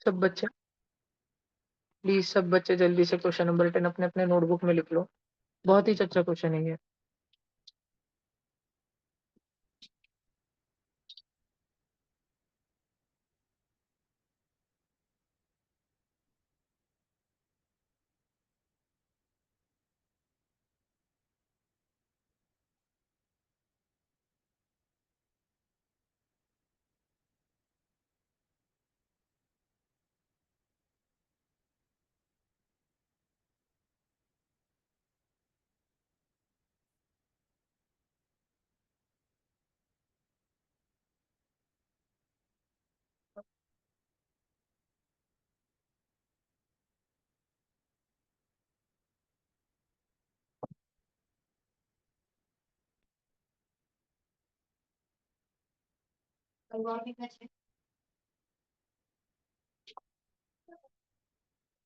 सब बच्चे प्लीज, सब बच्चे जल्दी से क्वेश्चन नंबर 10 अपने अपने नोटबुक में लिख लो। बहुत ही अच्छा क्वेश्चन है ये।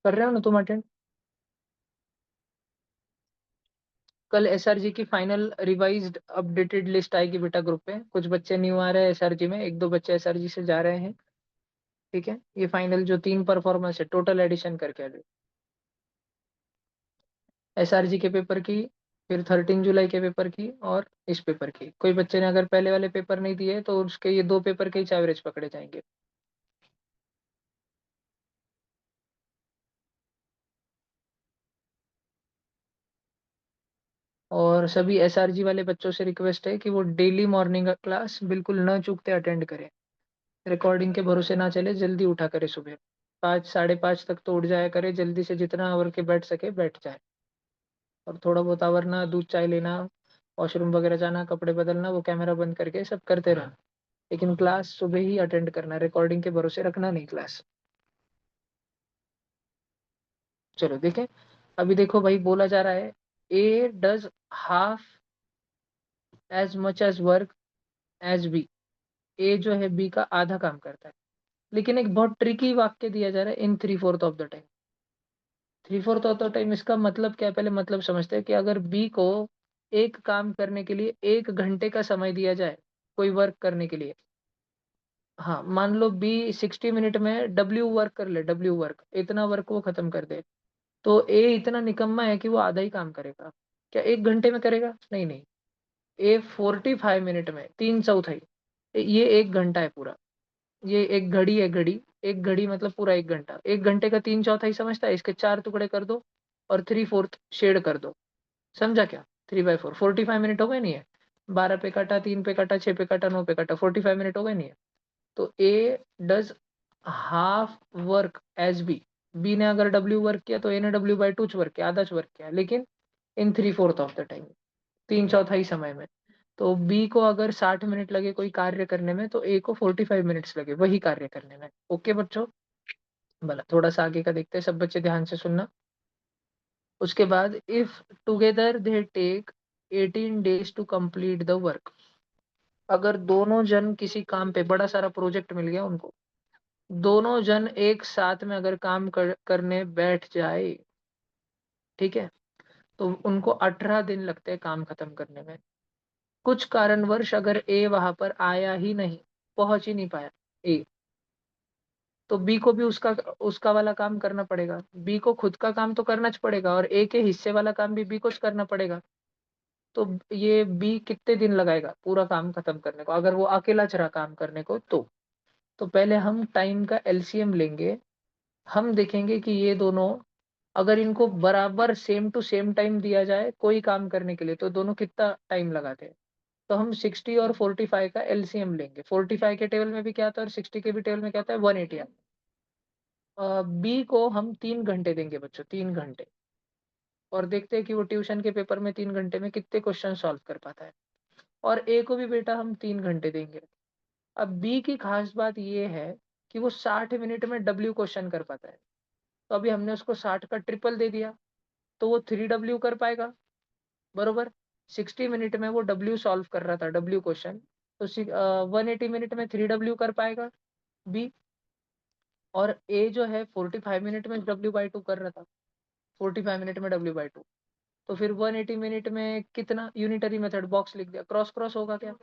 कर रहे हो ना तुम अटेंड? कल एसआरजी की फाइनल रिवाइज्ड अपडेटेड लिस्ट आएगी बेटा ग्रुप पे। कुछ बच्चे न्यू आ रहे हैं एसआरजी में, एक दो बच्चे एसआरजी से जा रहे हैं। ठीक है, ये फाइनल जो 3 परफॉर्मेंस है टोटल एडिशन करके अभी एसआरजी के पेपर की, फिर 13 जुलाई के पेपर की और इस पेपर की। कोई बच्चे ने अगर पहले वाले पेपर नहीं दिए तो उसके ये 2 पेपर के ही एवरेज पकड़े जाएंगे। और सभी एसआरजी वाले बच्चों से रिक्वेस्ट है कि वो डेली मॉर्निंग क्लास बिल्कुल न चूकते अटेंड करें। रिकॉर्डिंग के भरोसे ना चले, जल्दी उठा करे सुबह 5 साढ़े 5 तक तो उठ जाया करे, जल्दी से जितना आवर के बैठ सके बैठ जाए। और थोड़ा बहुत आवरना, दूध चाय लेना, वॉशरूम वगैरह जाना, कपड़े बदलना, वो कैमरा बंद करके सब करते रहना। लेकिन क्लास सुबह ही अटेंड करना, रिकॉर्डिंग के भरोसे रखना नहीं क्लास। चलो देखें। अभी देखो भाई, बोला जा रहा है A does half as much as work as B. A जो है बी का आधा काम करता है। लेकिन एक बहुत ट्रिकी वाक्य दिया जा रहा है, इन 3/4 of the time. 3/4 of the time, इसका मतलब क्या है? पहले मतलब समझते हैं कि अगर बी को एक काम करने के लिए 1 घंटे का समय दिया जाए, कोई वर्क करने के लिए। हाँ, मान लो बी 60 मिनट में डब्ल्यू वर्क कर ले, डब्ल्यू वर्क इतना वर्क वो खत्म कर दे। तो ए इतना निकम्मा है कि वो आधा ही काम करेगा। क्या 1 घंटे में करेगा? नहीं नहीं। ए 45 मिनट में 3/4। ये 1 घंटा है पूरा। ये एक घड़ी है, घड़ी। एक घड़ी मतलब पूरा 1 घंटा। 1 घंटे का 3/4 समझता है? इसके 4 टुकड़े कर दो और 3/4 शेड कर दो। समझा क्या? 3/4 45 मिनट हो गए नहीं है? 12 पे काटा, 3 पे काटा, 6 पे काटा, 9 पे काटा, 45 मिनट हो गए नहीं है? तो A does half work as B. B ने अगर डब्ल्यू वर्क किया तो ए ने W/2 वर्क किया, आधा वर्क किया, लेकिन इन 3/4 ऑफ द टाइम, 3/4 समय में। तो बी को अगर 60 मिनट लगे कोई कार्य करने में, तो ए को 45 मिनट्स लगे वही कार्य करने में। ओके बच्चों? भला थोड़ा सा आगे का देखते हैं, सब बच्चे ध्यान से सुनना। उसके बाद if together they take 18 days to complete the work. अगर दोनों जन किसी काम पे, बड़ा सारा प्रोजेक्ट मिल गया उनको, दोनों जन एक साथ में अगर करने बैठ जाए, ठीक है, तो उनको 18 दिन लगते हैं काम खत्म करने में। कुछ कारणवश अगर ए वहां पर आया ही नहीं, पहुंच ही नहीं पाया ए, तो बी को भी उसका उसका वाला काम करना पड़ेगा। बी को खुद का काम तो करना च पड़ेगा और ए के हिस्से वाला काम भी बी को च करना पड़ेगा। तो ये बी कितने दिन लगाएगा पूरा काम खत्म करने को, अगर वो अकेला चला काम करने को? तो पहले हम टाइम का एलसीएम लेंगे। हम देखेंगे कि ये दोनों, अगर इनको बराबर सेम टू सेम टाइम दिया जाए कोई काम करने के लिए, तो दोनों कितना टाइम लगाते हैं। तो हम 60 और 45 का एलसीएम लेंगे। 45 के टेबल में भी क्या आता है और 60 के भी टेबल में क्या आता है? 180। बी को हम 3 घंटे देंगे बच्चों, 3 घंटे। और देखते हैं कि वो ट्यूशन के पेपर में 3 घंटे में कितने क्वेश्चन सॉल्व कर पाता है। और ए को भी बेटा हम 3 घंटे देंगे। अब बी की खास बात ये है कि वो 60 मिनट में डब्ल्यू क्वेश्चन कर पाता है। तो अभी हमने उसको 60 का ट्रिपल दे दिया, तो वो 3W कर पाएगा। बरोबर। 60 मिनट में वो डब्ल्यू सॉल्व कर रहा था, डब्ल्यू क्वेश्चन। तो 180 मिनट में 3W कर पाएगा बी। और ए जो है 45 मिनट में W/2 कर रहा था, 45 मिनट में W/2। तो फिर 180 मिनट में कितना? यूनिटरी मेथड बॉक्स लिख दिया, क्रॉस क्रॉस होगा क्या?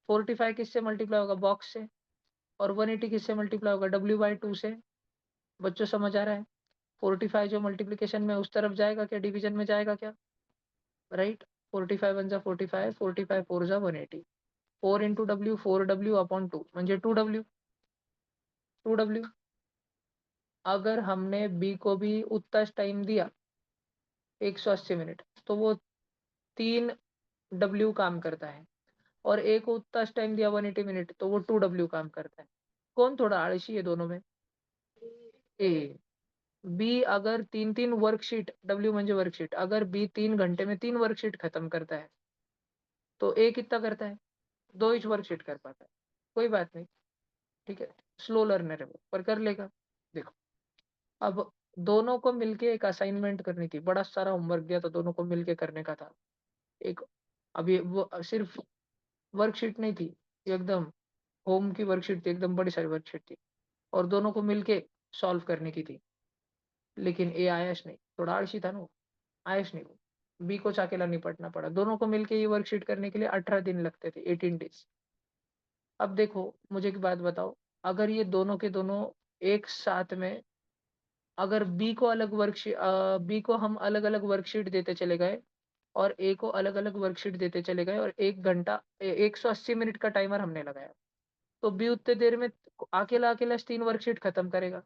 45 किससे मल्टीप्लाई होगा? बॉक्स से। और 180 किससे मल्टीप्लाई होगा? W/2 से। बच्चों समझ आ रहा है? 45 जो मल्टीप्लीकेशन में उस तरफ जाएगा क्या, डिवीजन में जाएगा क्या? राइट। 45 वन जा 45, 45 फोर जा 180, 4 इंटू डब्ल्यू 4W अपॉन 2 म्हणजे 2W 2W। अगर हमने बी को भी उतना टाइम दिया 180 मिनट, तो वो 3W काम करता है, और ए को उतना टाइम दिया 180 मिनट, तो वो 2W काम करता है। कौन थोड़ा आलसी है दोनों में? ए। बी अगर 3 वर्कशीट, डब्ल्यू म्हणजे वर्कशीट, अगर बी 3 घंटे में 3 वर्कशीट खत्म करता है, तो ए कितना करता है? 2 ही वर्कशीट कर पाता है। कोई बात नहीं, ठीक है, स्लो लर्नर है वो, पर कर लेगा। देखो, अब दोनों को मिलके एक असाइनमेंट करनी थी, बड़ा सारा होमवर्क दिया था, दोनों को मिलके करने का था एक। अभी वो सिर्फ वर्कशीट नहीं थी, ये एकदम होम की वर्कशीट थी, एकदम बड़ी सारी वर्कशीट थी, और दोनों को मिलके सॉल्व करने की थी। लेकिन ए आयश नहीं, थोड़ा आलसी था ना वो, आयश नहीं वो, बी को अकेला निपटना पड़ा। दोनों को मिलके ये वर्कशीट करने के लिए 18 दिन लगते थे, 18 डेज। अब देखो, मुझे एक बात बताओ, अगर ये दोनों के दोनों एक साथ में, अगर बी को हम अलग अलग वर्कशीट देते चले गए, और ए को अलग अलग वर्कशीट देते चले गए, और 1 घंटा 180 मिनट का टाइमर हमने लगाया, तो बी उतने देर में अकेला अकेला 3 वर्कशीट खत्म करेगा,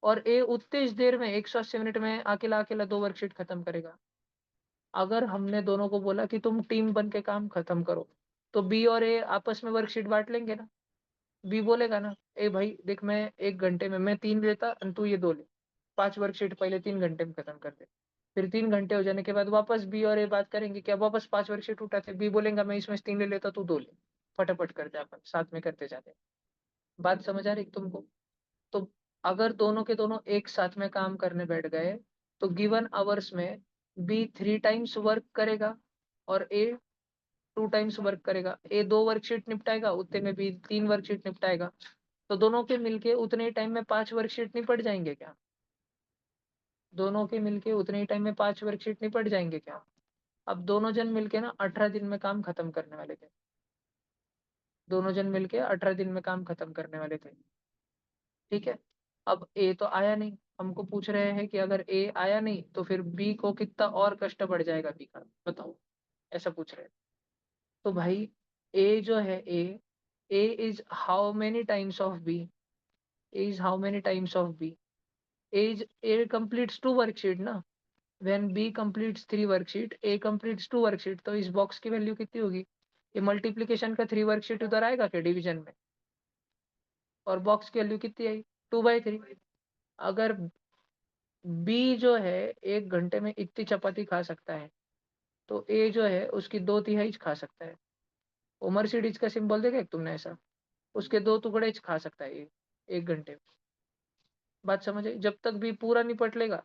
और ए उतने इस देर में 180 मिनट में अकेला अकेला 2 वर्कशीट खत्म करेगा। अगर हमने दोनों को बोला कि तुम टीम बन के काम खत्म करो, तो बी और ए आपस में वर्कशीट बांट लेंगे ना? बी बोलेगा ना, ए भाई देख, मैं 1 घंटे में मैं 3 लेता और तू ये 2 ले, 5 वर्कशीट पहले 3 घंटे में खत्म कर दे। फिर 3 घंटे हो जाने के बाद वापस बी और ए बात करेंगे, क्या वापस 5 वर्कशीट उठाते, बी बोलेगा मैं इसमें से 3 ले लेता, तू 2 ले, फटाफट करते, अपन साथ में करते जाते। बात समझ आ रही तुमको? तो अगर दोनों के दोनों एक साथ में काम करने बैठ गए, तो गिवन आवर्स में बी 3 टाइम्स वर्क करेगा, और ए 2 टाइम्स वर्क करेगा। ए 2 वर्कशीट निपटाएगा, उतने में बी 3 वर्कशीट निपटाएगा। तो दोनों के मिलके उतने ही टाइम में 5 वर्कशीट निपट जाएंगे क्या? दोनों के मिलके उतने ही टाइम में 5 वर्कशीट निपट जाएंगे क्या? अब दोनों जन मिलके ना 18 दिन में काम खत्म करने वाले थे। दोनों जन मिलके 18 दिन में काम खत्म करने वाले थे। ठीक है। अब ए तो आया नहीं, हमको पूछ रहे हैं कि अगर ए आया नहीं तो फिर बी को कितना और कष्ट बढ़ जाएगा बी का, बताओ, ऐसा पूछ रहे हैं। तो भाई, ए जो है, A is how many times of B, is how many times of B, is A completes 2 worksheet ना, when B completes 3 worksheet, A completes 2 worksheet, तो इस बॉक्स की वैल्यू कितनी होगी? ये मल्टीप्लीकेशन का 3 वर्कशीट उधर आएगा क्या डिवीजन में? और बॉक्स की वैल्यू कितनी आई? 2/3। अगर बी जो है 1 घंटे में इतनी चपाती खा सकता है, तो ए जो है उसकी 2/3 खा सकता है। वो मर्सिडीज का सिंबल देखा है तुमने ऐसा, उसके 2 टुकड़े खा सकता है ये 1 घंटे में। बात समझ आई? जब तक बी पूरा निपट लेगा,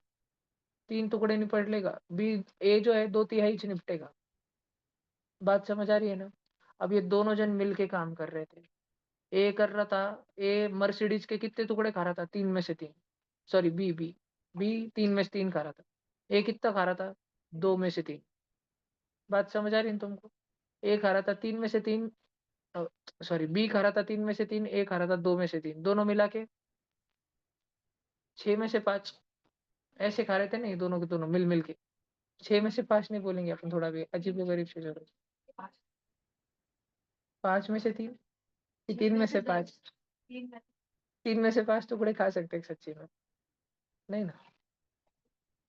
3 टुकड़े निपट लेगा, बी ए जो है 2/3 निपटेगा। बात समझ आ रही है ना? अब ये दोनों जन मिल के काम कर रहे थे। ए कर रहा था, ए मर्सिडीज के कितने टुकड़े खा रहा था? 3 में से 3। सॉरी, बी 3 में से 3 खा रहा था। ए कितना खा रहा था? 2 में से 3। बात समझ आ रही है तुमको? ए खा रहा था 3 में से 3, सॉरी, बी खा रहा था 3 में से 3, ए खा रहा था 2 में से 3, दोनों मिला के 6 में से 5 ऐसे खा रहे थे। नहीं, दोनों के दोनों मिल मिल के 6 में से 5 नहीं बोलेंगे अपन, थोड़ा भी अजीब गरीब चीज हो रही है। 5 में से 3, 3 में से 5, 3 में से 5 टुकड़े खा सकते हैं सच्ची में? नहीं ना।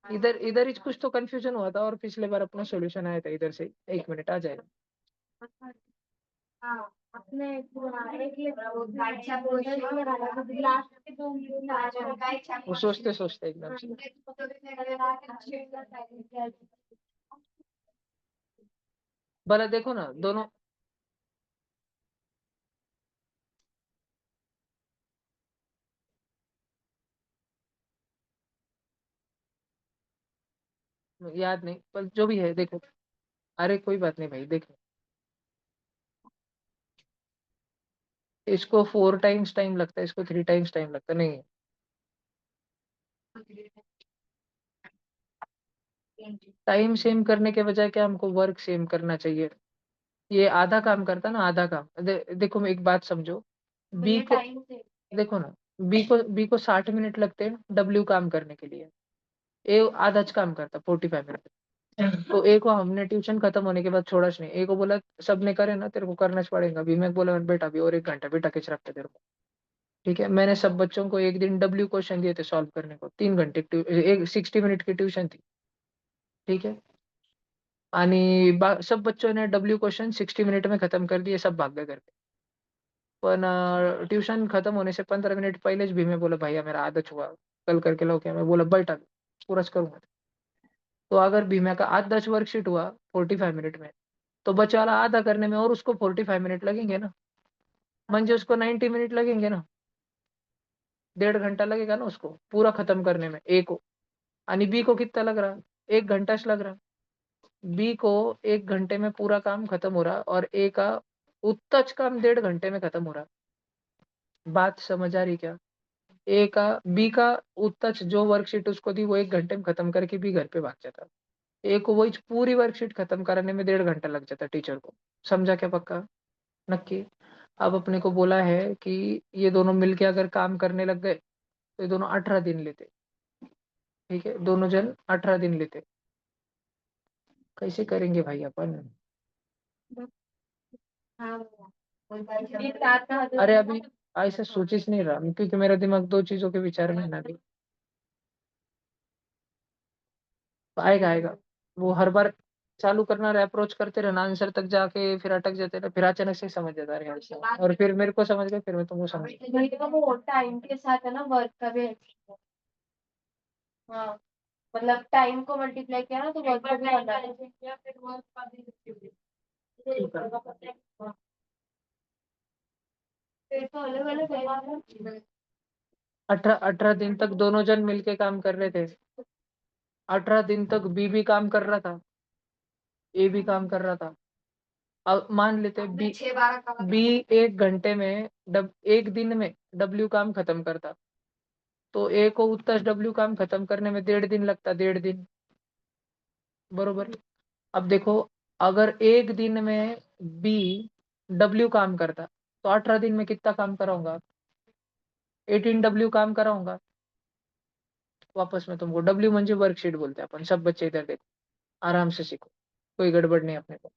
इधर इधर ही कुछ तो कंफ्यूजन हुआ था, और पिछले बार अपना सॉल्यूशन आया था इधर से। 1 मिनट आ जाएगा। हाँ, अपने वो सोचते सोचते एकदम से। भला देखो ना दोनों, याद नहीं पर जो भी है देखो। अरे कोई बात नहीं भाई, देखो, इसको 4 टाइम्स टाइम लगता है, इसको 3 टाइम्स टाइम लगता नहीं है। टाइम सेम करने के बजाय क्या हमको वर्क सेम करना चाहिए? ये आधा काम करता ना, आधा काम देखो, मैं एक बात समझो, बी को देखो ना, बी को 60 मिनट लगते हैं डब्ल्यू काम करने के लिए। ए आधा काम करता 45 मिनट। तो ए को हमने ट्यूशन खत्म होने के बाद छोड़ा नहीं, ए को बोला सबने करे ना तेरे को करना ही पड़ेगा। अभी मैं बोला बेटा अभी और 1 घंटा बेटा खींच रखते तेरे को। ठीक है, मैंने सब बच्चों को एक दिन डब्ल्यू क्वेश्चन दिए थे सॉल्व करने को, 3 घंटे एक 60 मिनट की ट्यूशन थी। ठीक है, आणि सब बच्चों ने डब्ल्यू क्वेश्चन 60 मिनट में खत्म कर दिए, सब भाग गए करके। पण ट्यूशन खत्म होने से 15 मिनट पहले भी मैं बोला भैया मेरा आदत हुआ, कल करके लो क्या। मैं बोला बैठा पूरा करूंगा। तो अगर भीमा का 8-10 वर्कशीट हुआ 45 मिनट में, तो बच्चा वाला आधा करने में और उसको 45 मिनट लगेंगे ना, म्हणजे उसको 90 मिनट लगेंगे ना। 1.5 घंटा लगेगा ना उसको पूरा खत्म करने में ए को। आणि बी को कितना लग रहा, 1 घंटा लग रहा। बी को 1 घंटे में पूरा काम खत्म हो रहा और ए का उतना काम 1.5 घंटे में खत्म हो रहा। बात समझ आ रही क्या? ए का बी का उतना जो वर्कशीट उसको दी वो 1 घंटे में खत्म करके भी घर पे भाग जाता। ए को वही पूरी वर्कशीट खत्म करने में 1.5 घंटा लग जाता टीचर को। समझा क्या पक्का? नक्की। अब अपने को बोला है कि ये दोनों मिलके अगर काम करने लग गए तो ये दोनों 18 दिन लेते। ठीक है, दोनों जन 18 दिन लेते। कैसे करेंगे भाई अपन? अरे अभी ऐसा सोचिस नहीं रहा क्योंकि मेरा दिमाग दो चीजों के विचार में है ना अभी। तो आएगा आएगा। वो हर बार चालू करना और अप्रोच करते रहना, आंसर तक जाके फिर अटक जाते ना, फिर अचानक से समझ जाता है यार से। और फिर मेरे को समझ गए, फिर मैं तुमको समझ गया। वही तो, वो टाइम के साथ है ना वर्क का भी। हाँ, मतलब टाइम को मल्टीप्लाई किया ना तो वर्क का भी अलग है। ठीक है। फिर तो अलग अलग है। 18 18 दिन तक दोनों जन मिलके काम कर रहे थे। 18 दिन तक बी भी काम कर रहा था, ए भी काम कर रहा था। अब मान लेते बी, 6-12 का बी 1 घंटे में 1 दिन में डब्ल्यू काम खत्म करता, तो ए को उतना डब्ल्यू काम खत्म करने में 1.5 दिन लगता, 1.5 दिन। बरोबर। अब देखो, अगर 1 दिन में बी डब्ल्यू काम करता तो 18 दिन में कितना काम कराऊंगा? 18 डब्ल्यू काम कराऊंगा। वापस में तुमको डब्ल्यू म्हणजे वर्कशीट बोलते हैं अपन, सब बच्चे इधर देखो, आराम से सीखो, कोई गड़बड़ नहीं अपने को।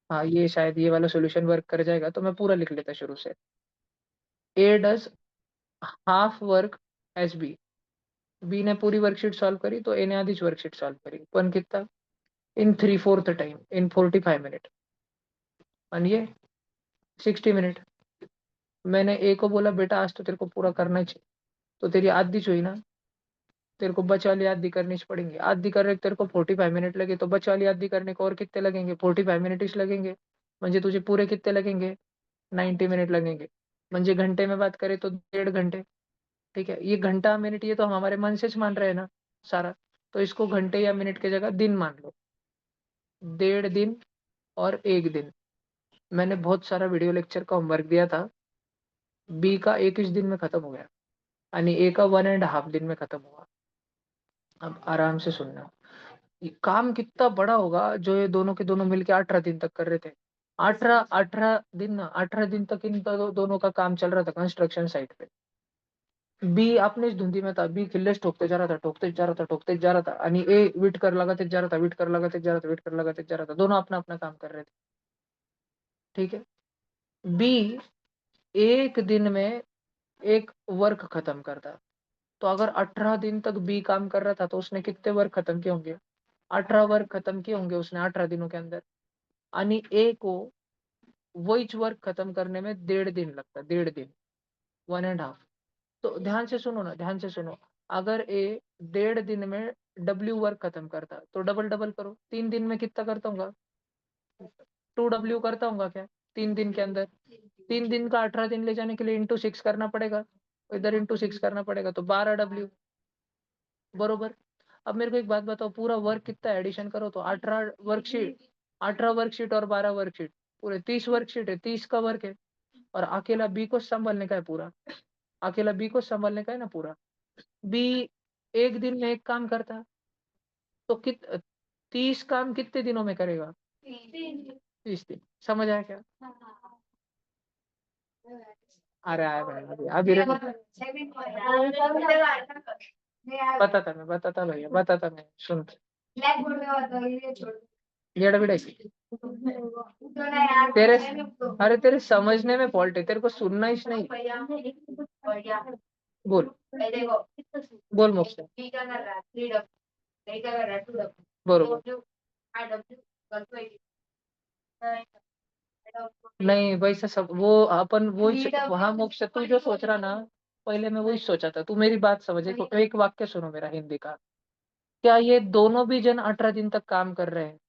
हाँ, ये शायद ये वाला सॉल्यूशन वर्क कर जाएगा, तो मैं पूरा लिख लेता शुरू से। A does half work as B. B ने पूरी वर्कशीट सॉल्व करी तो ए ने आधीच वर्कशीट सॉल्व करी, पण कितना? इन 3/4 टाइम, इन 45 मिनट। और ये 60 मिनट। मैंने ए को बोला बेटा आज तो तेरे को पूरा करना ही चाहिए, तो तेरी आधी जो हुई ना, तेरे को बच वाली आधी करनी ही पड़ेंगी। आधी करने को तेरे को 45 मिनट लगे, तो बच वाली आधी करने को और कितने लगेंगे? 45 मिनट ही लगेंगे। म्हणजे तुझे पूरे कितने लगेंगे? 90 मिनट लगेंगे। म्हणजे घंटे में बात करें तो 1.5 घंटे। ठीक है, ये घंटा मिनट ये तो हम हमारे मन से मान रहे हैं ना सारा। तो इसको घंटे या मिनट की जगह दिन मान लो। 1.5 दिन और 1 दिन। मैंने बहुत सारा वीडियो लेक्चर का होमवर्क दिया था। बी का 21 दिन में खत्म हो गया आणि ए का 1.5 दिन में खत्म हुआ। अब आराम से सुनना, ये काम कितना बड़ा होगा जो ये दोनों के दोनों मिलके 18 दिन तक कर रहे थे। 18 18 दिन ना, 18 दिन तक इन दोनों का काम चल रहा था कंस्ट्रक्शन साइट पे। बी अपने धुंदी में था, बी किल्लेस ठोकते जा रहा था, ठोकते जा रहा था, ठोकते जा रहा था। आणि ए विट कर लगाते जा रहा था, विट कर लगाते जा रहा था, विट कर लगाते जा रहा था। दोनों अपना अपना काम कर रहे थे। ठीक है, बी 1 दिन में एक वर्क खत्म करता। तो अगर 18 दिन तक बी काम कर रहा था तो उसने कितने वर्क खत्म किए होंगे? 18 वर्क खत्म किए होंगे उसने 18 दिनों के अंदर। आणि ए को वहीच वर्क खत्म करने में 1.5 दिन लगता, 1.5 दिन, 1.5। तो ध्यान से सुनो ना, ध्यान से सुनो। अगर ए 1.5 दिन में डब्ल्यू वर्क खत्म करता तो डबल डबल करो, 3 दिन में कितना करता हूँ? 2 डब्ल्यू करता हूँ क्या 3 दिन के अंदर? 3 दिन का 18 दिन ले जाने के लिए इंटू 6 करना पड़ेगा, इधर इंटू 6 करना पड़ेगा, तो 12 डब्ल्यू। बरोबर। अब मेरे को एक बात बताओ, पूरा वर्क कितना एडिशन करो तो 18 वर्कशीट, 18 वर्कशीट और 12 वर्कशीट, पूरे 30 वर्कशीट है, 30 का वर्क है। और अकेला बी को संभालने का है पूरा, अकेला बी को संभालने का है ना पूरा। बी 1 दिन में एक काम करता, तो 30 काम कितने दिनों में करेगा? 30 दिन। समझ आया क्या? अरे आया भाई अभी रे बताता भैया बताता मैं सुन जेड़ा बेटा तेरे अरे तेरे समझने में फॉल्ट है, तेरे को सुनना ही नहीं। बोल बोल मोक्ष बरोबर नहीं वैसा सब वो अपन वो वहां मोक्ष तू जो सोच रहा ना, पहले मैं वही सोचा था। तू मेरी बात समझ, एक वाक्य सुनो मेरा हिंदी का। क्या ये दोनों भी जन 18 दिन तक काम कर रहे हैं?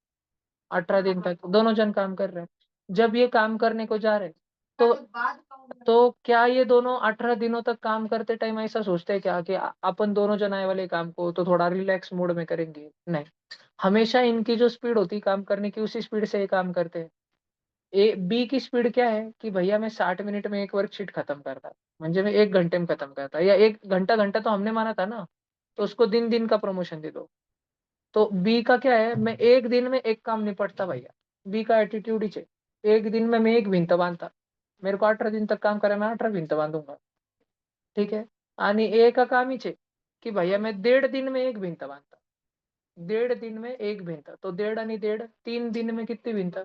18 दिन तक दोनों जन काम कर रहे हैं। जब ये काम करने को जा रहे हैं, तो क्या ये दोनों 18 दिनों तक काम करते टाइम ऐसा सोचते हैं क्या कि अपन दोनों जन आए वाले काम को तो थोड़ा रिलैक्स मोड में करेंगे? नहीं, हमेशा इनकी जो स्पीड होती है काम करने की, उसी स्पीड से ये काम करते हैं। ए बी की स्पीड क्या है कि भैया मैं 60 मिनट में एक वर्कशीट खत्म करता, म्हणजे मैं 1 घंटे में खत्म करता, या 1 घंटा घंटा तो हमने माना था ना, तो उसको दिन दिन का प्रमोशन दे दो। तो बी का क्या है, मैं एक दिन में एक काम निपटता भैया। बी का एटीट्यूड ही है, एक दिन में मैं एक भिंत बांधता। मेरे को 18 दिन तक काम करा, मैं 18 भिंत बांधूंगा। ठीक है। आणि ए का काम ही है कि भैया मैं 1.5 दिन में एक भिंत बांधता। 1.5 दिन में एक भिंत, तो 1.5 आणि 1.5 3 दिन में कितनी भिंत?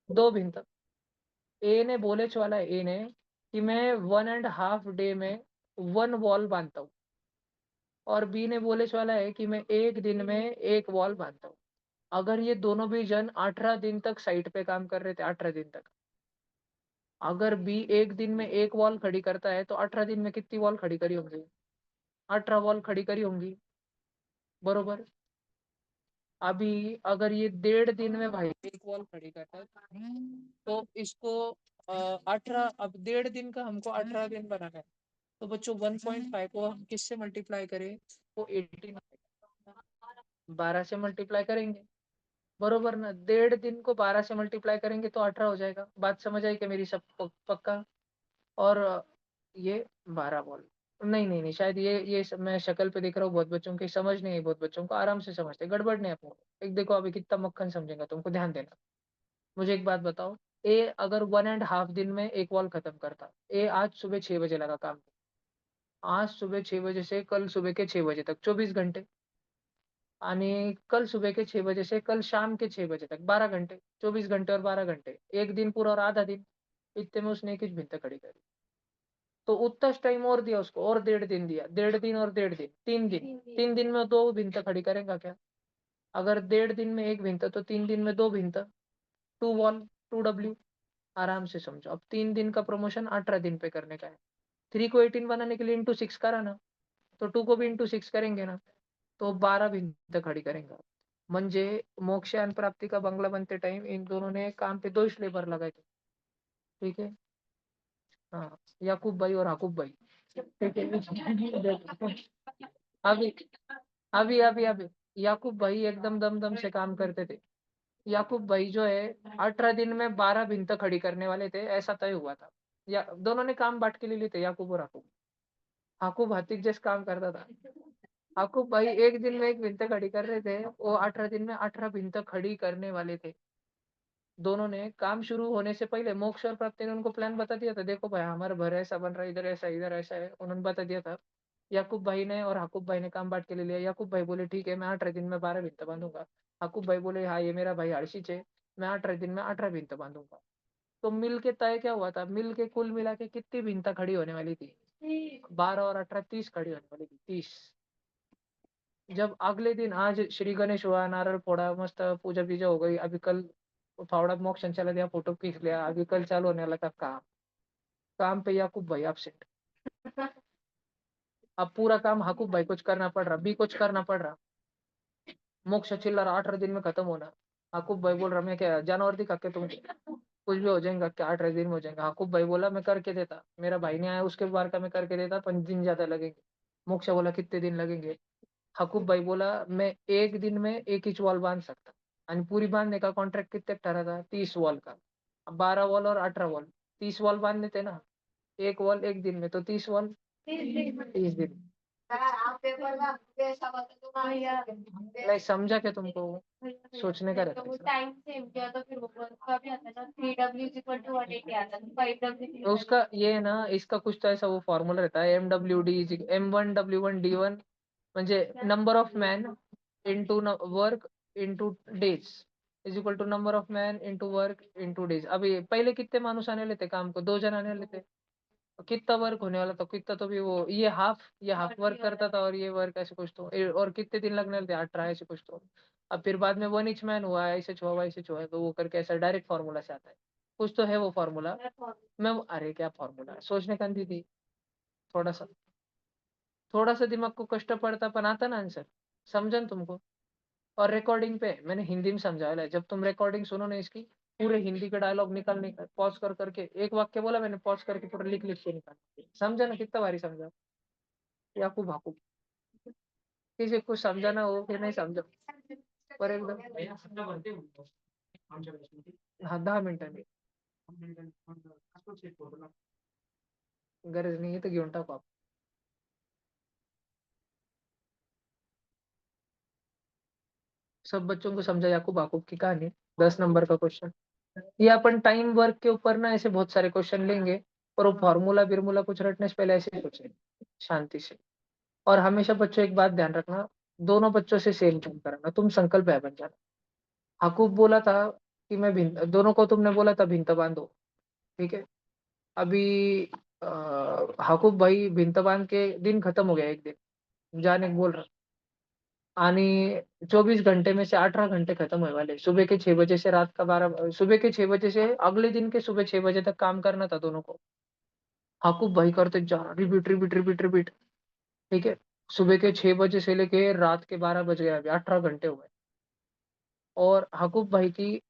2 भिंत। ए ने बोलेच वाला है, ए ने कि मैं 1.5 डे में 1 वॉल बांधता हूँ, और बी ने बोलेच वाला है कि मैं एक दिन में एक वॉल बांधता हूँ। अगर ये दोनों भी जन 18 दिन तक साइट पे काम कर रहे थे, 18 दिन तक, अगर बी एक दिन में एक वॉल खड़ी करता है तो 18 दिन में कितनी वॉल खड़ी करी होंगी? 18 वॉल खड़ी करी होंगी, बरोबर। अभी अगर ये 1.5 दिन में भाई एक वॉल खड़ी करता है, तो इसको 18, अब 1.5 दिन का हमको 18 दिन बनाना है, तो बच्चों 1.5 को हम किससे मल्टीप्लाई करें? वो 18 12 से मल्टीप्लाई करेंगे, बरोबर ना। 1.5 दिन को 12 से मल्टीप्लाई करेंगे तो 18 हो जाएगा। बात समझ आई क्या मेरी सब पक्का? और ये 12 बॉल, नहीं नहीं नहीं, शायद ये मैं शक्ल पे देख रहा हूँ बहुत बच्चों की समझ नहीं है, बहुत बच्चों को आराम से समझते, गड़बड़ नहीं है अपने को। एक देखो अभी कितना मक्खन समझेगा तुमको, ध्यान देना। मुझे एक बात बताओ, ए अगर 1.5 दिन में एक वॉल खत्म करता, ए आज सुबह 6 बजे लगा काम, आज सुबह 6 बजे से कल सुबह के 6 बजे तक 24 घंटे, आणि कल सुबह के 6 बजे से कल शाम के 6 बजे तक 12 घंटे, 24 घंटे और 12 घंटे, एक दिन पूरा और आधा दिन। इतने में उसने एक ही भिंत खड़ी करी, तो उतना टाइम और दिया उसको, और 1.5 दिन दिया, 1.5 दिन और 1.5 दिन, 3 दिन। 3 दिन में 2 भिंत खड़ी करेगा क्या? अगर 1.5 दिन में एक भिंत, तो 3 दिन में 2 भिंत, 2 वॉल, 2 W। आराम से समझो। अब 3 दिन का प्रमोशन 18 दिन पे करने का है। 3 को 18 बनाने के लिए इंटू 6 करा ना, तो 2 को भी इंटू 6 करेंगे ना, तो 12 भिंत खड़ी करेंगे। म्हणजे मोक्ष आणि प्राप्ति का बंगला बनते टाइम इन दोनों ने काम पे 2 ही लेबर लगाए थे। ठीक है। हाँ, याकूब भाई और हाकूब भाई। ठीक है। अभी अभी याकूब भाई एकदम दम दम से काम करते थे। याकूब भाई जो है 18 दिन में 12 भिंत खड़ी करने वाले थे, ऐसा तय हुआ था। या दोनों ने काम बांट के ले लिए थे, याकूब और हाकूब। हाकूब हाथी जैसे काम करता था, हाकूब भाई एक दिन में एक भिंत खड़ी कर रहे थे, वो 18 दिन में 18 भिंत खड़ी करने वाले थे। दोनों ने काम शुरू होने से पहले मोक्ष और प्राप्ति ने उनको प्लान बता दिया था, देखो भाई हमारा घर ऐसा बन रहा है, इधर ऐसा है, उन्होंने बता दिया था। याकूब भाई ने और हाकूब भाई ने काम बांट के ले लिया। याकूब भाई बोले ठीक है, मैं 18 दिन में 12 भिंत बांधूंगा। हाकूब भाई बोले हाँ ये मेरा भाई आलसी है, मैं 18 दिन में 18 भिंत बांधूंगा। तो मिल के तय क्या हुआ था, मिल के कुल मिला के कितनी भिंता खड़ी होने वाली थी? 12 और 18 30 खड़ी होने वाली थी, 30। जब अगले दिन, आज श्री गणेश हुआ, नारळ फोड़ा, मस्त पूजा बीजा हो गई, अभी कल फावड़ा मोक्ष चला दिया, फोटो खींच लिया, अभी कल चालू होने वाला था काम। काम पे याकूब भाई एब्सेंट। अब पूरा काम हाकूब भाई कुछ करना पड़ रहा, बी कुछ करना पड़ रहा। मोक्ष चिल्ला रहा 18 दिन में खत्म होना। हाकूब भाई बोल रहा मैं क्या जानवर दिखा के तुम कुछ भी हो जाएगा क्या? 18 दिन में हो जाएगा। हाकूब भाई बोला मैं करके देता, मेरा भाई नहीं आया उसके बार का मैं करके देता, 5 दिन ज्यादा लगेंगे। मोक्ष बोला कितने दिन लगेंगे? हाकूब भाई बोला मैं एक दिन में एक इंच वॉल बांध सकता, आणि पूरी बांधने का कॉन्ट्रैक्ट कितने ठहरा था? 30 वॉल का। 12 वॉल और 18 वॉल, 30 वॉल बांधने थे ना, एक वॉल एक दिन में, तो 30 वॉल 30 दिन। नहीं समझा क्या तुमको? सोचने का रहता है इसमें। टाइम सेम किया तो फिर वो का भी आता था 3W इक्वल टू 180 आता था 5W। तो उसका ये है ना, इसका कुछ तो ऐसा वो फॉर्मूला रहता है, MWD M1W1D1 म्हणजे number of man into work into days is equal to number of man into work into days. अभी पहले कितने मानुस आने वाले थे काम को? 2 जन आने वाले थे। तो कितना वर्क होने वाला था? कितना तो भी वो ये हाफ वर्क करता था और ये वर्क ऐसे कुछ तो और कितने दिन लगने वाले थे? 18 ऐसे कुछ तो। अब फिर बाद में 1 इंच मैन हुआ, ऐसे हुआ तो वो करके ऐसा डायरेक्ट फॉर्मूला से आता है। कुछ तो है वो फॉर्मूला। अरे क्या फॉर्मूला है, सोचने का नहीं थी। थोड़ा सा थोड़ा सा दिमाग को कष्ट पड़ता पण आता ना आंसर। समझा ना तुमको? और रिकॉर्डिंग पे मैंने हिंदी में समझाया है, जब तुम रिकॉर्डिंग सुनो ना इसकी, पूरे हिंदी का डायलॉग निकालने का पॉज कर करके, एक वाक्य बोला मैंने, पॉज करके पूरा लिख लिख के निकाल। समझा ना? कितना बारी समझा? याकूब भाकू किसी को समझाना हो फिर नहीं समझो पर एकदम। हाँ 10 मिनिटांनी गरज नाही आहे तर घेऊन टाकू आपण. सब बच्चों को समझा याकूब याकूब की कहानी। 10 नंबर का क्वेश्चन। ये अपन टाइम वर्क के ऊपर ना ऐसे बहुत सारे क्वेश्चन लेंगे, और वो फॉर्मूला बिर्मूला कुछ रटने से पहले ऐसे ही सोचेंगे शांति से। और हमेशा बच्चों एक बात ध्यान रखना, दोनों बच्चों से सेम काम कराना, तुम संकल्प है बन जाना। याकूब बोला था कि मैं भिन्न, दोनों को तुमने बोला था भिंत बांधो, ठीक है? अभी याकूब भाई भिंत बांध के दिन खत्म हो गया एक दिन, जाने को बोल रहा। आणि 24 घंटे में से 18 घंटे खत्म होने वाले। सुबह के 6 बजे से रात का 12, सुबह के 6 बजे से अगले दिन के सुबह 6 बजे तक काम करना था दोनों को। याकूब भाई करते जा रहा, रिपीट रिपीट रिपीट रिपीट, ठीक है? सुबह के 6 बजे से लेके रात के 12 बज गए, अभी 18 घंटे हो गए। और याकूब भाई की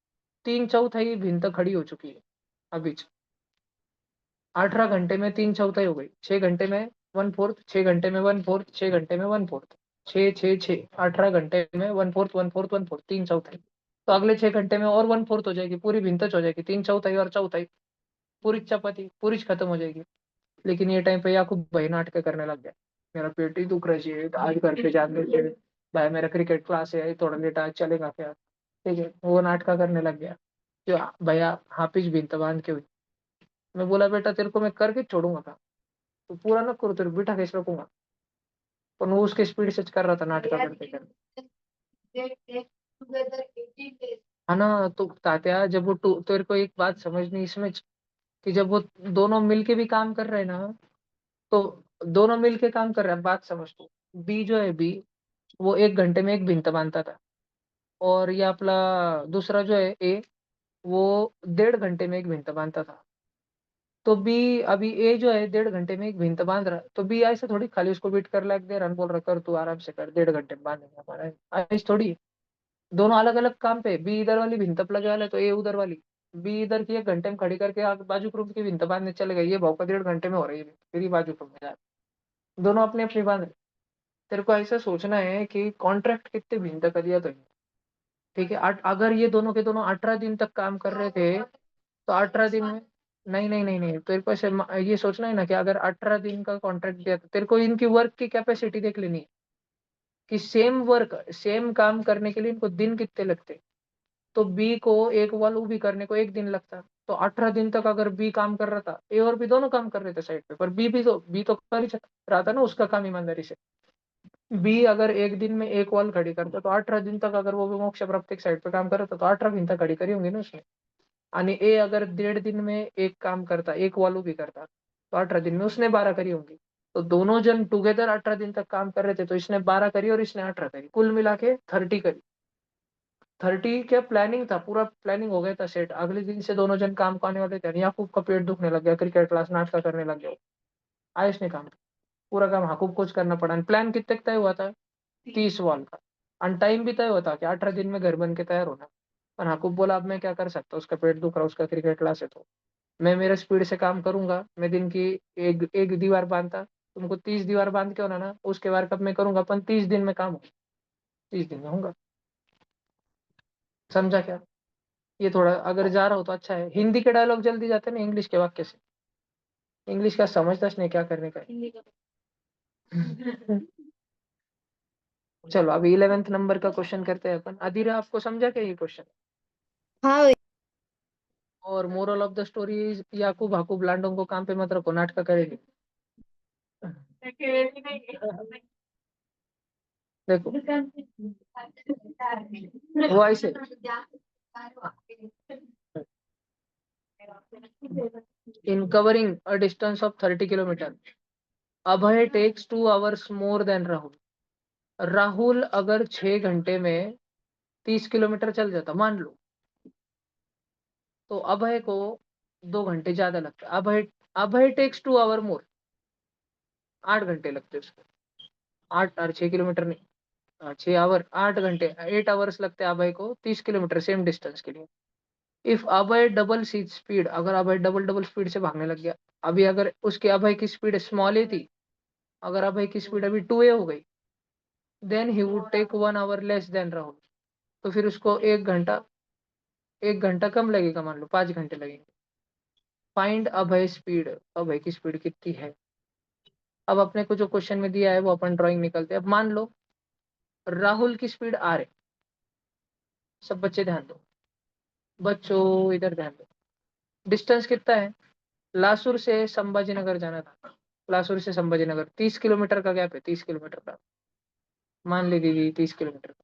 3/4 भिंत खड़ी हो चुकी है अभी। 18 घंटे में 3/4 हो गई। 6 घंटे में 1/4, 6 घंटे में 1/4, 6 घंटे में 1/4, 6 6 6, 18 घंटे में 1/4 1/4 1/4, 3/4। तो अगले 6 घंटे में और 1/4 हो जाएगी, पूरी भिंतच हो जाएगी, 3/4 और चौथाई, पूरी चपाती पूरी खत्म हो जाएगी। लेकिन ये टाइम पे याकूब भाई नाटक करने लग गया। मेरा पेट ही दुख रही है आज, घर पे जाने से भाई, मेरा क्रिकेट क्लास है, थोड़ा लेट आज चलेगा क्या? ठीक है, वो नाटक करने लग गया जो भैया हाफिज बिन तबान के हुई। मैं बोला बेटा तेरे को मैं करके छोड़ूंगा था, तो पूरा ना करो, तेरे बिठा कैसे रखूंगा। पर वो उसके स्पीड से कर रहा था नाटक करते करते। है ना? तो तात्या जब वो तेरे को एक बात समझनी इसमें, कि जब वो दोनों मिलके भी काम कर रहे हैं ना, तो दोनों मिलके काम कर रहे हैं, बात समझ तू। बी जो है बी, वो 1 घंटे में एक भिंत बांधता था। और ये अपना दूसरा जो है ए, वो 1.5 घंटे में एक भिंत बांधता था। तो बी, अभी ए जो है 1.5 घंटे में एक भिंत बांध रहा है, तो बी ऐसे थोड़ी खाली उसको बीट कर लायक दे रहा है, बोल रहा कर तू आराम से कर, 1.5 घंटे में बांधेगा हमारा, ऐसे थोड़ी है। दोनों अलग अलग काम पे, बी इधर वाली भिंत लगे वाला है तो ए उधर वाली। बी इधर की 1 घंटे में खड़ी करके बाजू रूम की भिंत बांधने चले गए, ये भाव का 1.5 घंटे में हो रही है, फिर ये बाजू रूम में जा रहा है। दोनों अपने अपनी बांध रहे। तेरे को ऐसा सोचना है कि कॉन्ट्रैक्ट कितने भिंत का दिया तो, ठीक है? अगर ये दोनों के दोनों 18 दिन तक काम कर रहे थे, तो 18 दिन में, नहीं नहीं नहीं नहीं, तेरे को ऐसे ये सोचना है ना कि अगर 18 दिन का कॉन्ट्रैक्ट दिया तो तेरे को इनकी वर्क की कैपेसिटी देख लेनी है, कि सेम वर्क सेम काम करने के लिए इनको दिन कितने लगते। तो बी को एक वॉल भी करने को 1 दिन लगता, तो 18 दिन तक अगर बी काम कर रहा था, ए और बी दोनों काम कर रहे थे साइड पे, पर बी तो कर ही रहा था ना उसका काम ईमानदारी से। बी अगर 1 दिन में एक वॉल खड़ी करता, तो 18 दिन तक अगर वो भी मोक्ष प्राप्ति साइड पे काम कर रहा था, तो 18 दिन तक खड़ी करी होंगी ना उसने। आणि ए अगर 1.5 दिन में एक काम करता, एक वॉल भी करता, तो 18 दिन में उसने 12 करी होंगी। तो दोनों जन टुगेदर 18 दिन तक काम कर रहे थे, तो इसने 12 करी और इसने 18 करी, कुल मिला के 30 करी। 30 क्या प्लानिंग था, पूरा प्लानिंग हो गया था सेट, अगले दिन से दोनों जन काम को आने वाले थे। याकूब का पेट दुखने लग गया, क्रिकेट क्लास नाटक करने लग गया। आयुष ने काम, पूरा काम याकूब को करना पड़ा। प्लान कितने तक तय हुआ था? 30 वॉल का। और टाइम भी तय होता कि 18 दिन में घर बन के तैयार होना। पर याकूब बोला अब मैं क्या कर सकता, उसका पेट दुख रहा, उसका क्रिकेट क्लास है, तो मैं मेरे स्पीड से काम करूंगा। मैं दिन की एक एक दीवार बांधता, तुमको 30 दीवार बांध के होना ना, उसके बार कब मैं करूंगा, अपन 30 दिन में काम हो, 30 दिन में होगा। समझा क्या? ये थोड़ा अगर जा रहा हो तो अच्छा है। हिंदी के डायलॉग जल्दी जाते हैं ना इंग्लिश के वाक्य से, इंग्लिश का समझता नहीं क्या करने का है। चलो अभी 11th नंबर का क्वेश्चन करते हैं अपन। अधीरा आपको समझा क्या ये क्वेश्चन? हाँ और moral of the story is याकूब हाकूब लांडों को काम पे मत रखो, नाटक करेंगे। देखो वो ऐसे in covering a distance of 30 kilometre Abhay takes 2 hours more than Rahul. Rahul अगर 6 घंटे में 30 किलोमीटर चल जाता मान लो, तो अभय को 2 घंटे ज्यादा लगता। अभय अभय टेक्स 2 hour मोर, 8 घंटे लगते उसको। 8 और 6 किलोमीटर नहीं, 6 आवर 8 घंटे 8 hours लगते हैं अभय को 30 किलोमीटर सेम डिस्टेंस के लिए। इफ अभय डबल सी स्पीड, अगर अभय डबल डबल स्पीड से भागने लग गया, अभी अगर उसके अभय की स्पीड स्मॉल ए थी, अगर अभय की स्पीड अभी 2a हो गई, then he would take 1 hour less than Rahul. तो फिर उसको 1 घंटा, 1 घंटा कम लगेगा, मान लो 5 घंटे लगेंगे। फाइंड अभय स्पीड, अभय की स्पीड कितनी है। अब अपने को जो क्वेश्चन में दिया है वो अपन ड्राइंग निकलते हैं। अब मान लो राहुल की स्पीड R है। सब बच्चे ध्यान दो, बच्चों इधर ध्यान दो। डिस्टेंस कितना है? लासुर से संभाजीनगर जाना था, लासुर से संभाजीनगर 30 किलोमीटर का गैप है, 30 किलोमीटर का, मान ली दीदी 30 किलोमीटर का।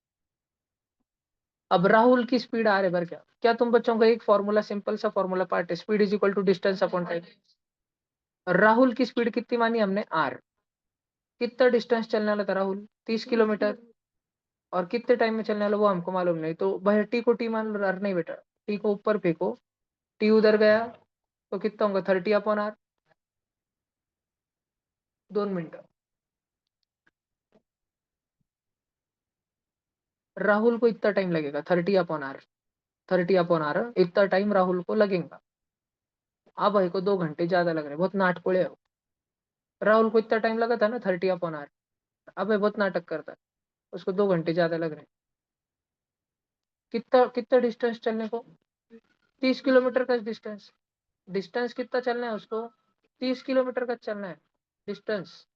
अब राहुल की स्पीड आ रहे बार क्या क्या तुम बच्चों का एक फॉर्मूला, सिंपल सा फॉर्मूला पार्ट है, speed is equal to distance upon time. Rahul की स्पीड कितनी मानी हमने? R। कितना डिस्टेंस चलने वाला था राहुल? 30 किलोमीटर। और कितने टाइम में चलने वाला वो हमको मालूम नहीं, तो भाई टी को टी मान लो। R नहीं बेटा, टी को ऊपर फेंको, टी उधर गया तो कितना होगा? 30/R। 2 मिनट। राहुल को इतना टाइम लगेगा, 30/R। 30/R इतना टाइम राहुल को लगेगा। अब भाई को 2 घंटे ज्यादा लग रहे हैं, बहुत नाटकोड़े हो। राहुल को इतना टाइम लगा था ना 30/R। अब भाई बहुत नाटक करता है, उसको 2 घंटे ज्यादा लग रहे हैं। कितना कितना डिस्टेंस चलने को? 30 किलोमीटर का डिस्टेंस। डिस्टेंस कितना चलना है उसको? 30 किलोमीटर का चलना है डिस्टेंस।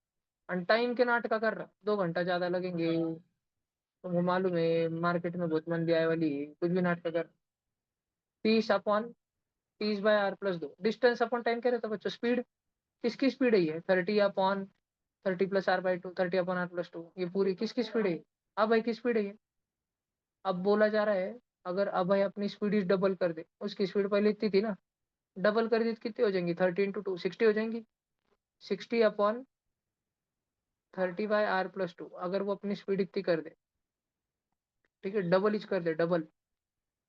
और टाइम के नाटक कर रहा, 2 घंटा ज्यादा लगेंगे। तुमको मालूम है मार्केट में बहुत मंदी आए वाली है, कुछ भी नाटक कर। 30/R+2 डिस्टेंस अपॉन टाइम कह रहे थे बच्चों। स्पीड किसकी स्पीड है? ये 30/30+R/2, 30/R+2, ये पूरी किसकी स्पीड है? अभय की स्पीड है ये। अब बोला जा रहा है अगर अभय अपनी स्पीड इस डबल कर दे, उसकी स्पीड पहले इतनी थी ना, डबल कर दी तो कितनी हो जाएंगी? 30 × 2 60 हो जाएंगी। 60/30/R+2 अगर वो अपनी स्पीड इतनी कर दे, ठीक है, डबल इच कर दे डबल,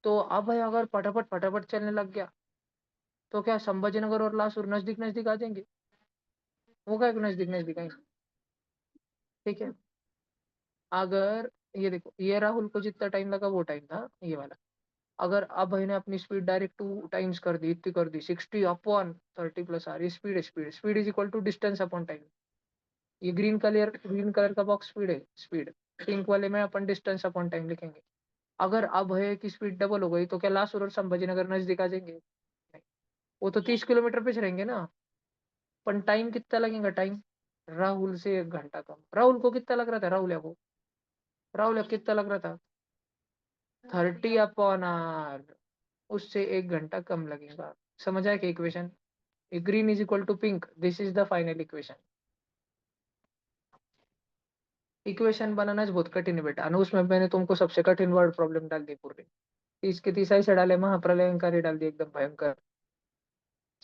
तो अभय अगर फटाफट फटाफट चलने लग गया, तो क्या संभाजीनगर और लासुर नजदीक नजदीक आ जाएंगे? वो क्या नजदीक नजदीक आएंगे, ठीक है। अगर ये देखो, ये राहुल को जितना टाइम लगा वो टाइम था ये वाला। अगर अब भाई ने अपनी स्पीड डायरेक्ट 2 टाइम्स कर दी, इतनी कर दी, 60/30+R, ये स्पीड है। Speed speed is equal to distance upon time. ये ग्रीन कलर का बॉक्स स्पीड है, स्पीड। पिंक वाले में अपन डिस्टेंस अपॉन टाइम लिखेंगे। अगर अब है की स्पीड डबल हो गई, तो क्या लासुर और संभाजीनगर नजदीक आ जाएंगे? नहीं, वो तो 30 किलोमीटर पे रहेंगे ना। पर टाइम कितना लगेगा? टाइम राहुल से 1 घंटा कम। राहुल को कितना लग रहा था? राहुल को कितना लग रहा था? 30/R। उससे 1 घंटा कम लगेगा। समझ आया कि equation? Green is equal to pink, this is the final equation. Equation बनाना बहुत कठिन है बेटा, और उसमें मैंने तुमको सबसे कठिन वर्ड प्रॉब्लम डाल दी पूरी। 30 के 30 ऐसे डाले, महाप्रलयंकारी डाल दी, एकदम भयंकर।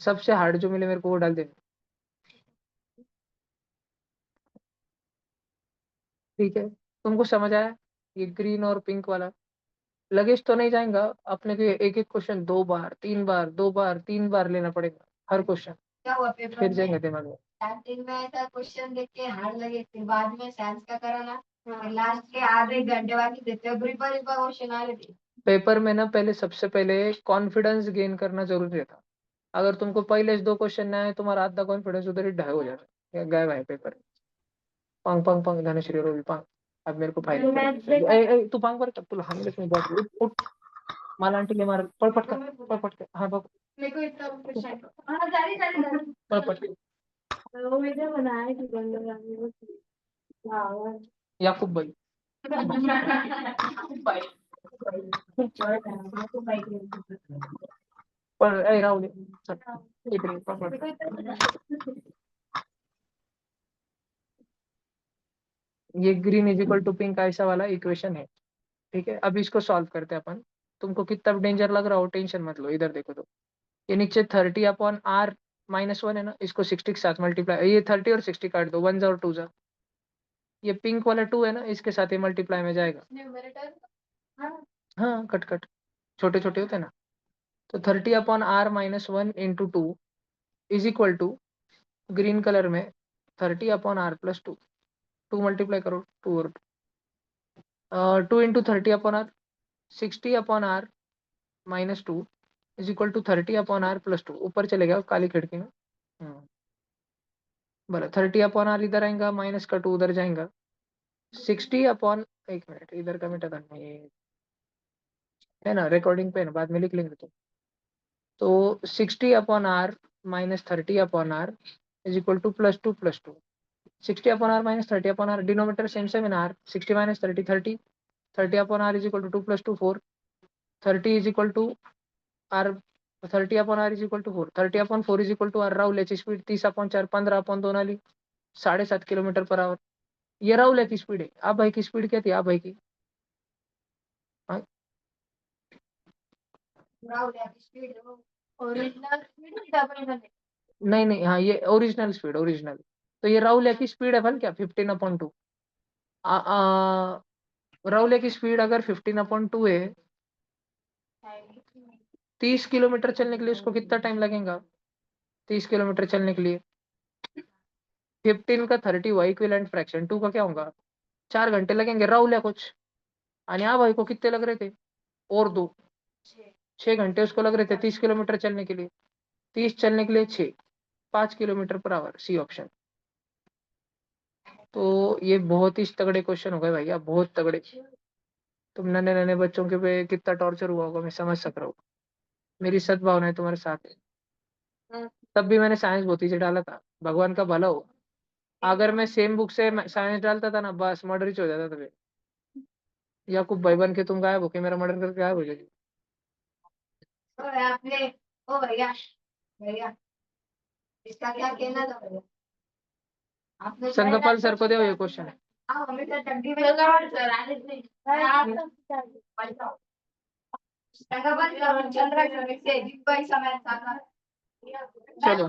सबसे हार्ड जो मिले मेरे को वो डाल देना, ठीक है। तुमको समझ आया? ये ग्रीन और पिंक वाला लगेज तो नहीं जाएगा अपने को। एक एक क्वेश्चन 2 बार 3 बार, 2 बार 3 बार लेना पड़ेगा हर क्वेश्चन, क्या हुआ पेपर फिर में? जाएंगे दिमाग में। स्टार्टिंग में ऐसा क्वेश्चन देख के हार्ड लगे, फिर बाद में साइंस का कराना, फिर लास्ट के आधे घंटे बाकी देते हो पेपर क्वेश्चन आ रहे थे। पेपर में ना पहले, सबसे पहले कॉन्फिडेंस गेन करना जरूरी था। अगर तुमको पहले 2 क्वेश्चन ना आए, तुम्हारा आधा कॉन्फिडेंस उधर ही ढाई हो जाएगा, गए भाई पेपर। पांग पांग पांग, धनश्री रोल पांग। अब मेरे को फाइनल तू पांग पर तुला हमले में बहुत उठ। मला आंटी ले मार, पळपट कर, पळपट कर, हाँ बघ, मेरे को इतना क्वेश्चन हाँ जारी जारी जारी पळपट कर। वो वीडियो बनाया कि बंद याकूब भाई पण ए राहू दे चल, इकडे पकड. ये green is equal to pink ऐसा वाला इक्वेशन है. ठीक है, अब इसको सॉल्व करते हैं अपन. तुमको कितना डेंजर लग रहा हो टेंशन मत लो, इधर देखो तो. ये नीचे 30/r-1 है ना, इसको 60 के साथ मल्टीप्लाई, ये 30 और 60 काट दो, 1 और 2 जा. ये पिंक वाला 2 है ना, इसके साथ ये मल्टीप्लाई में जाएगा. हाँ कट कट, छोटे छोटे होते हैं ना. तो 30/r-1 into 2 is equal to green colour में 30/r+2. 2 मल्टीप्लाई करो, 2 और 2 into 30/r, 60/r-2 is equal to 30/r+2. ऊपर चले काली खिड़की में. बोला 30/r इधर आएगा, माइनस का 2 उधर जाएगा. 1 मिनट इधर का मिटा था, ये है ना रिकॉर्डिंग पे ना, बाद में लिख लेंगे. तो 60/r-30/r is equal to +2 60/r-30/r denominator same same in r. 60 - 30 30. 30/r is equal to 2 + 2 4. 30 is equal to r. 30/r is equal to 4. 30/4 is equal to r. राहुल्याची स्पीड 30/4 15/2 आली, 7.5 km/h. ये राहुल्याची स्पीड आहे. आ भाई की स्पीड क्या थी, आ भाई की ओरिजिनल डबल. नहीं नहीं, हाँ ये ओरिजिनल स्पीड ओरिजिनल. तो ये राहुल्या की स्पीड है फल क्या 15/2. राहुल्या की स्पीड अगर 15/2 है, 30 किलोमीटर चलने के लिए उसको कितना टाइम लगेगा. 30 किलोमीटर चलने के लिए 15 का 30 हुआ इक्विवेलेंट फ्रैक्शन, 2 का क्या होगा, 4 घंटे लगेंगे राहुल्या कुछ. आणि हाँ भाई को कितने लग रहे थे, और 2, 6 घंटे उसको लग रहे थे 30 किलोमीटर चलने के लिए. 30 चलने के लिए 6, 5 km/h. C option. तो ये बहुत ही तगड़े क्वेश्चन हो गए भैया, बहुत तगड़े. तुम नन्हे नन्हे बच्चों के पे कितना टॉर्चर हुआ होगा मैं समझ सक रहा हूँ. मेरी सद्भावना है तुम्हारे साथ है. तब भी मैंने साइंस बहुत ही से डाला था, भगवान का भला हो. अगर मैं सेम बुक से साइंस डालता था ना, बस मर्डर ही हो जाता था. याकूब भाई बन के तुम गायब हो के मेरा मर्डर करके गायब हो जाएगी. आपने ओ भैया, भैया इसका क्या कहना था भैया. आपने संगपाल सर को दो ये क्वेश्चन. हाँ हमें तो टंकी में सर आने नहीं. संगपाल चंद्रा से बिग बाई समय था. चलो.